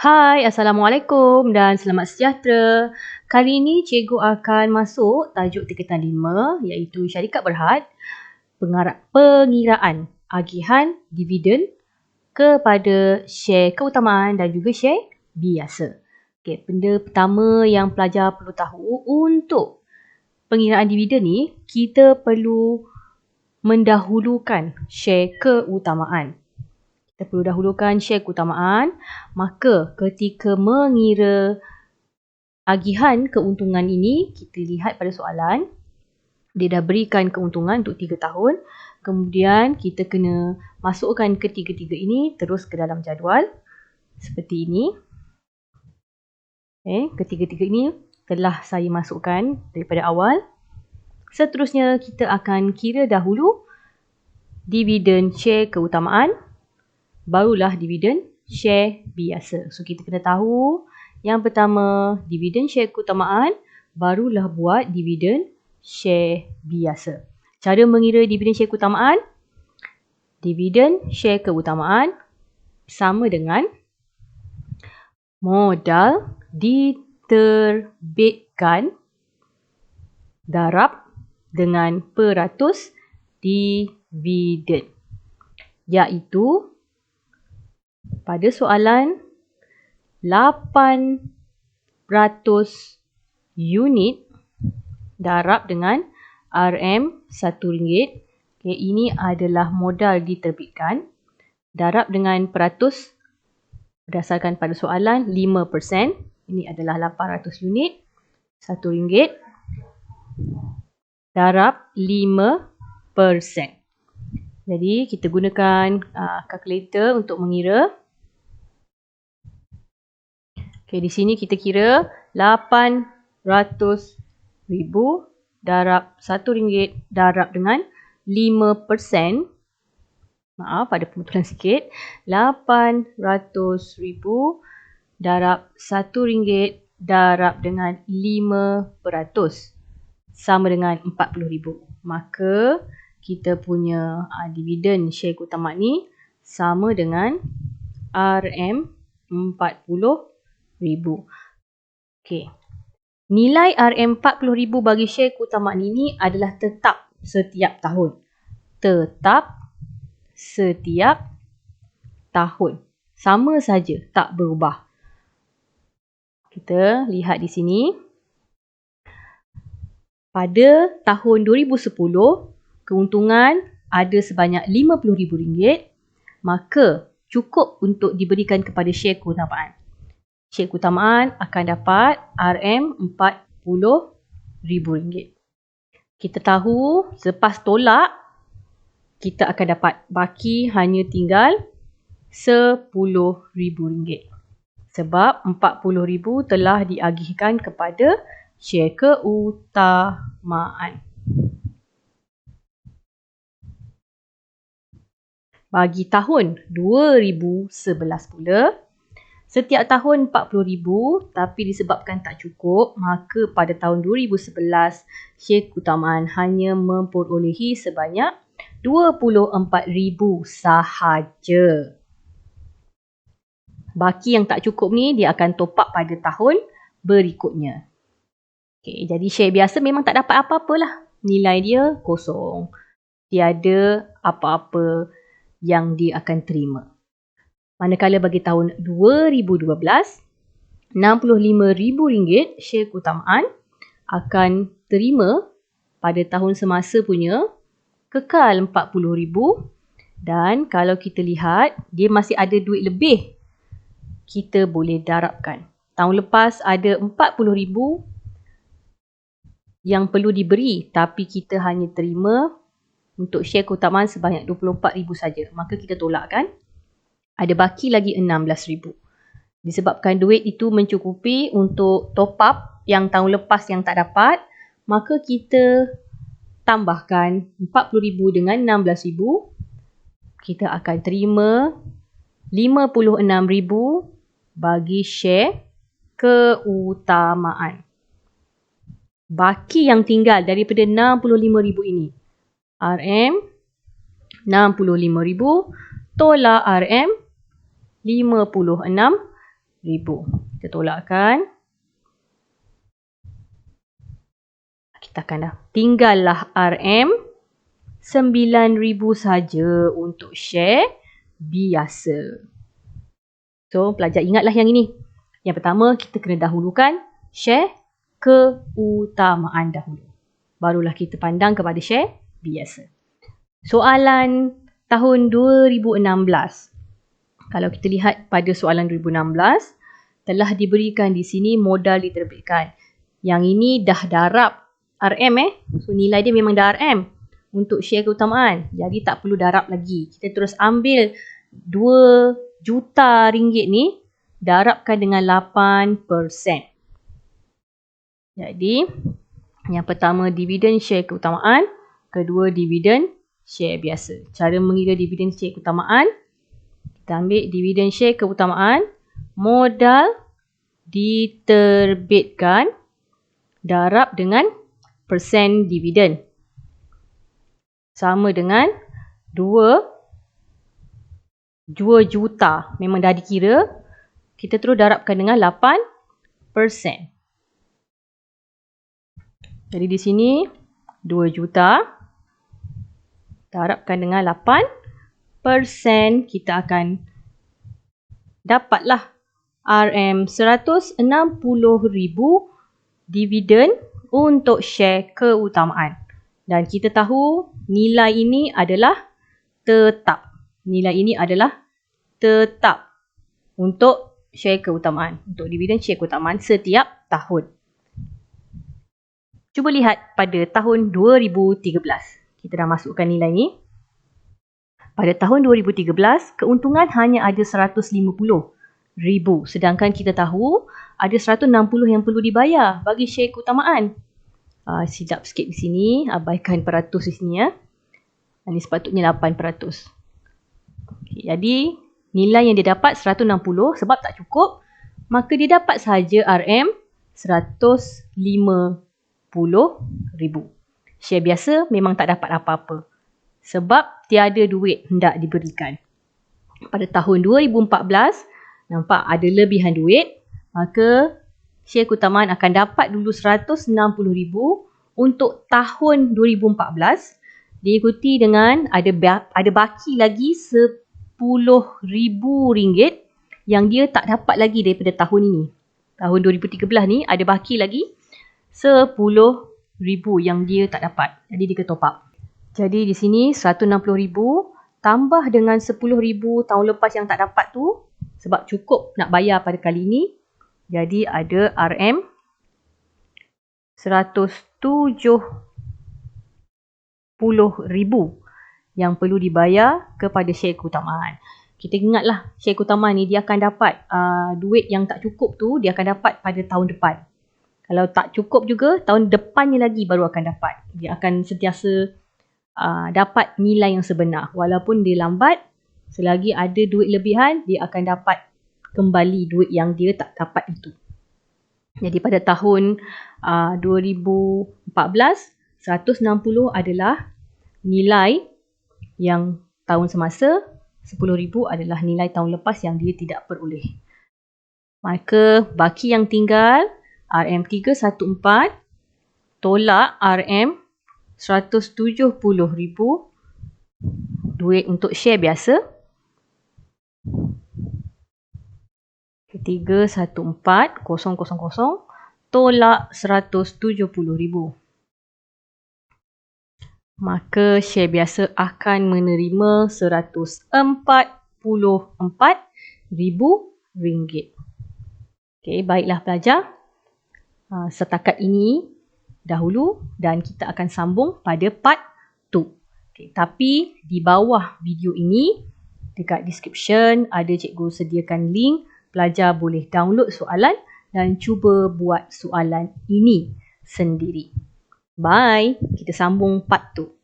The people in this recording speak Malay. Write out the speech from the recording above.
Hai, Assalamualaikum dan selamat sejahtera. Kali ini cikgu akan masuk tajuk tingkatan 5 iaitu syarikat berhad, pengiraan agihan dividen kepada share keutamaan dan juga share biasa. Okey, benda pertama yang pelajar perlu tahu untuk pengiraan dividen ni, kita perlu mendahulukan share keutamaan. Kita perlu dahulukan share keutamaan, maka ketika mengira agihan keuntungan ini, kita lihat pada soalan, dia dah berikan keuntungan untuk 3 tahun, kemudian kita kena masukkan ketiga-tiga ini terus ke dalam jadual, seperti ini. Ketiga-tiga ini telah saya masukkan daripada awal. Seterusnya, kita akan kira dahulu dividen share keutamaan, barulah dividen share biasa. So, kita kena tahu yang pertama dividen share keutamaan, barulah buat dividen share biasa. Cara mengira dividen share keutamaan, dividen share keutamaan sama dengan modal diterbitkan darab dengan peratus dividen, iaitu pada soalan 800 unit darab dengan RM1. Okay, ini adalah modal diterbitkan. Darab dengan peratus berdasarkan pada soalan 5%. Ini adalah 800 unit. RM1. Darab 5%. Jadi, kita gunakan kalkulator untuk mengira. Okey, di sini kita kira 800,000 darab RM1 darab dengan 5%. Maaf, ada pembetulan sikit. 800,000 darab RM1 darab dengan 5% sama dengan 40,000. Maka kita punya dividen share keutamaan ni sama dengan RM40,000. Okey. Nilai RM40,000 bagi share keutamaan ini adalah tetap setiap tahun. Tetap setiap tahun. Sama saja, tak berubah. Kita lihat di sini. Pada tahun 2010, keuntungan ada sebanyak RM50,000, maka cukup untuk diberikan kepada share keutamaan. Share keutamaan akan dapat RM40,000. Kita tahu selepas tolak, kita akan dapat baki hanya tinggal RM10,000. Sebab RM40,000 telah diagihkan kepada share keutamaan. Bagi tahun 2011 pula, setiap tahun RM40,000 tapi disebabkan tak cukup, maka pada tahun 2011 share keutamaan hanya memperolehi sebanyak RM24,000 sahaja. Baki yang tak cukup ni dia akan top up pada tahun berikutnya. Okay, jadi share biasa memang tak dapat apa-apalah. Nilai dia kosong. Tiada apa-apa yang dia akan terima. Manakala bagi tahun 2012, RM65,000 share keutamaan akan terima pada tahun semasa punya, kekal RM40,000, dan kalau kita lihat dia masih ada duit lebih, kita boleh darabkan. Tahun lepas ada RM40,000 yang perlu diberi, tapi kita hanya terima untuk share keutamaan sebanyak RM24,000 saja. Maka kita tolakkan. Ada baki lagi RM16,000. Disebabkan duit itu mencukupi untuk top up yang tahun lepas yang tak dapat, maka kita tambahkan RM40,000 dengan RM16,000. Kita akan terima RM56,000 bagi share keutamaan. Baki yang tinggal daripada RM65,000 ini, RM65,000 tolak RM56,000 Kita tolakkan. Kita akan dah. Tinggallah RM 9,000 saja untuk share biasa. So, pelajar ingatlah yang ini. Yang pertama, kita kena dahulukan share keutamaan dahulu. Barulah kita pandang kepada share biasa. Soalan tahun 2016. Kalau kita lihat pada soalan 2016, telah diberikan di sini modal diterbitkan. Yang ini dah darab RM So nilai dia memang dah RM untuk share keutamaan. Jadi tak perlu darab lagi. Kita terus ambil 2 juta ringgit ni, darabkan dengan 8%. Jadi, yang pertama dividen share keutamaan, kedua dividen share biasa. Cara mengira dividen share keutamaan, kita ambil dividen share keutamaan, modal diterbitkan, darab dengan persen dividen. Sama dengan 2 juta. Memang dah dikira. Kita terus darabkan dengan 8%. Jadi di sini 2 juta. Darabkan dengan 8%. Kita akan dapatlah RM 160,000 dividen untuk share keutamaan. Dan kita tahu nilai ini adalah tetap. Nilai ini adalah tetap untuk share keutamaan. Untuk dividen share keutamaan setiap tahun. Cuba lihat pada tahun 2013. Kita dah masukkan nilai ni. Pada tahun 2013, keuntungan hanya ada 150,000. Sedangkan kita tahu ada 160 yang perlu dibayar bagi share keutamaan. Silap sikit di sini. Abaikan peratus di sini ya. Ini sepatutnya 8%. Okay, jadi nilai yang dia dapat 160 sebab tak cukup. Maka dia dapat sahaja RM 150,000. Share biasa memang tak dapat apa-apa. Sebab tiada duit hendak diberikan. Pada tahun 2014, nampak ada lebihan duit. Maka share keutamaan akan dapat dulu 160,000 untuk tahun 2014. Diikuti dengan ada baki lagi RM10,000 yang dia tak dapat lagi daripada tahun ini. Tahun 2013 ni ada baki lagi RM10,000 yang dia tak dapat. Jadi dia kena top up. Jadi di sini 160,000 tambah dengan 10,000 tahun lepas yang tak dapat tu. Sebab cukup nak bayar pada kali ini. Jadi ada RM 170,000 yang perlu dibayar kepada share keutamaan. Kita ingatlah share keutamaan ni dia akan dapat duit yang tak cukup tu dia akan dapat pada tahun depan. Kalau tak cukup juga tahun depannya lagi baru akan dapat. Dia akan sentiasa dapat nilai yang sebenar. Walaupun dia lambat, selagi ada duit lebihan dia akan dapat kembali duit yang dia tak dapat itu. Jadi pada tahun 2014, 160 adalah nilai yang tahun semasa, 10,000 adalah nilai tahun lepas yang dia tidak peroleh. Maka baki yang tinggal RM314 tolak RM 170,000 duit untuk share biasa. 314,000 tolak 170,000. Maka share biasa akan menerima RM144,000. Okey, baiklah pelajar. Setakat ini dahulu dan kita akan sambung pada part 2. Okay, tapi di bawah video ini, dekat description ada cikgu sediakan link. Pelajar boleh download soalan dan cuba buat soalan ini sendiri. Bye. Kita sambung part 2.